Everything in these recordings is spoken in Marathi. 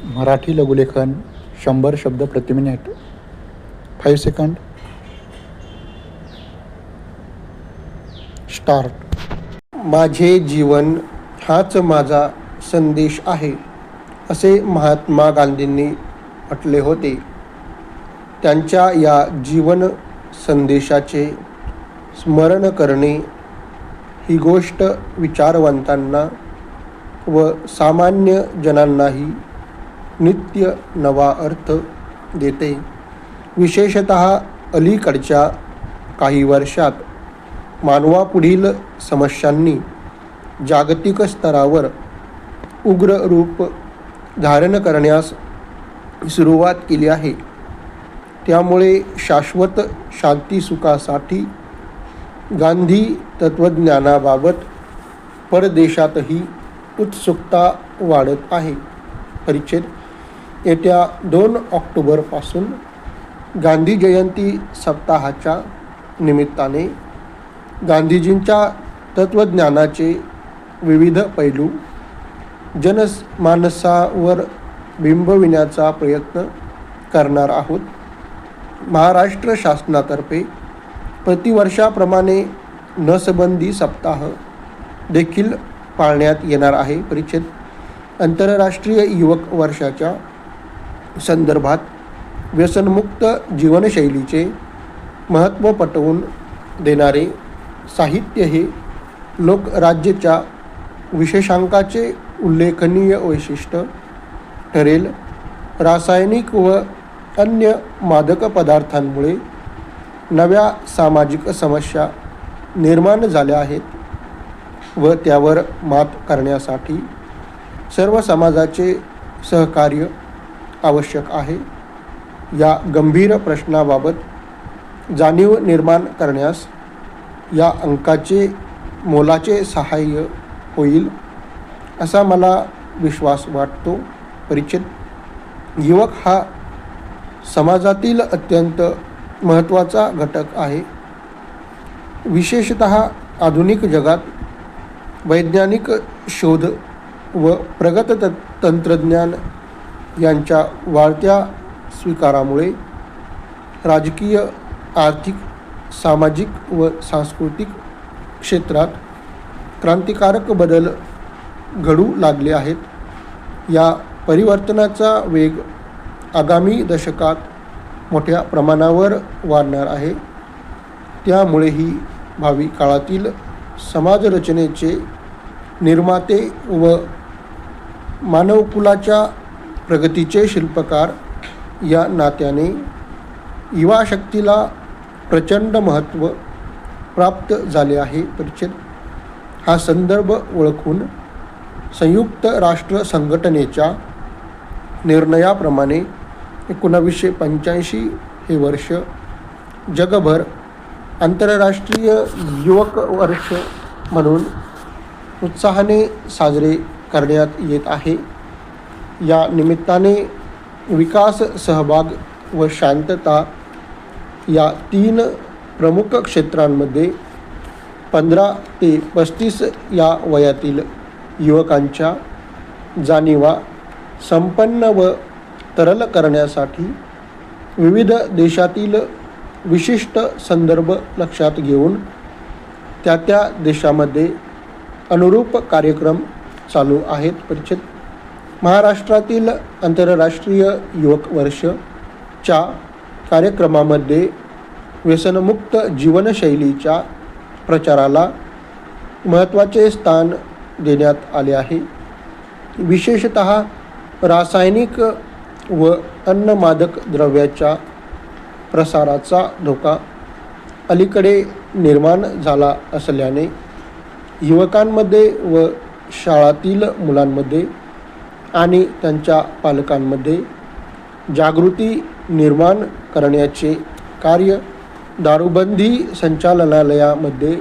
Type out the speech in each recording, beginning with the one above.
मराठी लघुलेखन 100 शब्द प्रति मिनिट. 5 सेकंड. स्टार्ट. माझे जीवन हाच माझा संदेश आहे, असे महात्मा गांधींनी म्हटले होते. त्यांच्या या जीवन संदेशाचे स्मरण करणे ही गोष्ट विचारवंतांना व सामान्य जनांनाही नित्य नवा अर्थ देते. विशेषतः अलीकडच्या काही वर्षात मानवापुढील समस्यांनी जागतिक स्तरावर उग्र रूप धारण करण्यास सुरुवात केली आहे. त्यामुळे शाश्वत शांतीसुखासाठी गांधी तत्त्वज्ञानाबाबत परदेशातही उत्सुकता वाढत आहे. परिच्छेद. येत्या 2 ऑक्टोबरपासून गांधी जयंती सप्ताहाच्या निमित्ताने गांधीजींच्या तत्त्वज्ञानाचे विविध पैलू जनमानसावर बिंबविण्याचा प्रयत्न करणार आहोत. महाराष्ट्र शासनातर्फे प्रतिवर्षाप्रमाणे नसबंदी सप्ताह देखील पाळण्यात येणार आहे. परिच्छेद. आंतरराष्ट्रीय युवक वर्षाच्या संदर्भात व्यसनमुक्त जीवनशैलीचे महत्त्व पटवून देणारे साहित्य हे लोकराज्याच्या विशेषांकाचे उल्लेखनीय वैशिष्ट्य ठरेल. रासायनिक व अन्य मादक पदार्थांमुळे नव्या सामाजिक समस्या निर्माण झाल्या आहेत व त्यावर मात करण्यासाठी सर्व समाजाचे सहकार्य आवश्यक आहे. या गंभीर प्रश्नाबाबत जाणीव निर्माण करण्यास या अंकाचे मोलाचे सहाय्य होईल असा मला विश्वास वाटतो. परिच्छेद. युवक हा समाजातील अत्यंत महत्त्वाचा घटक आहे. विशेषतः आधुनिक जगात वैज्ञानिक शोध व प्रगत तंत्रज्ञान यांच्या वाढत्या स्वीकारामुळे राजकीय, आर्थिक, सामाजिक व सांस्कृतिक क्षेत्रात क्रांतिकारक बदल घडू लागले आहेत. या परिवर्तनाचा वेग आगामी दशकात मोठ्या प्रमाणावर वाढणार आहे. त्यामुळेही भावी काळातील समाजरचनेचे निर्माते व मानवकुलाच्या प्रगतीचे शिल्पकार या नात्याने युवा शक्तीला प्रचंड महत्त्व प्राप्त झाले आहे. परिच्छेद. हा संदर्भ ओळखून संयुक्त राष्ट्र संघटनेच्या निर्णयाप्रमाणे 1985 हे वर्ष जगभर आंतरराष्ट्रीय युवक वर्ष म्हणून उत्साहाने साजरे करण्यात येत आहे. या निमित्ताने विकास, सहभाग व शांतता या 3 प्रमुख क्षेत्रांमध्ये 15 ते 35 या वयातील युवकांच्या जाणीवा संपन्न व तरल करण्यासाठी विविध देशातील विशिष्ट संदर्भ लक्षात घेऊन त्या देशामध्ये अनुरूप कार्यक्रम चालू आहेत. परिच्छेद. महाराष्ट्रातील आंतरराष्ट्रीय युवक वर्षच्या कार्यक्रमामध्ये व्यसनमुक्त जीवनशैलीच्या प्रचाराला महत्त्वाचे स्थान देण्यात आले आहे. विशेषतः रासायनिक व अन्य मादक द्रव्याच्या प्रसाराचा धोका अलीकडे निर्माण झाला असल्याने युवकांमध्ये व शाळातील मुलांमध्ये आणि त्यांच्या पालकांमध्ये जागृती निर्माण करण्याचे कार्य दारूबंदी संचालनालयामध्ये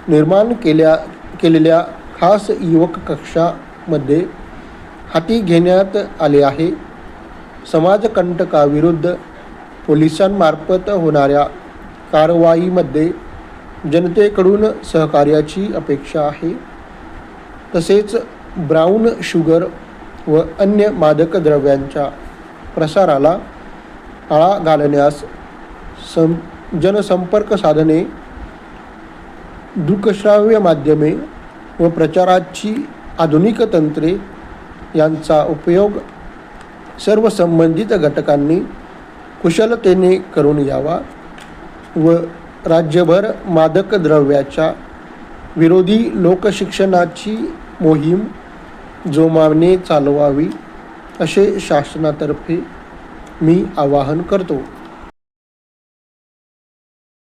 निर्माण केलेल्या खास युवक कक्षामध्ये हाती घेण्यात आले आहे. समाजकंटकाविरुद्ध पोलिसांमार्फत होणाऱ्या कारवाईमध्ये जनतेकडून सहकार्याची अपेक्षा आहे. तसेच ब्राऊन शुगर व अन्य मादक द्रव्यांच्या प्रसाराला आळा घालण्यास जनसंपर्क साधने, दृकश्राव्य माध्यमे व प्रचाराची आधुनिक तंत्रे यांचा उपयोग सर्व संबंधित घटकांनी कुशलतेने करून यावा व राज्यभर मादक द्रव्याच्या विरोधी लोकशिक्षणाची मोहीम जोमाने चालवावी असे शासनातर्फे मी आवाहन करतो.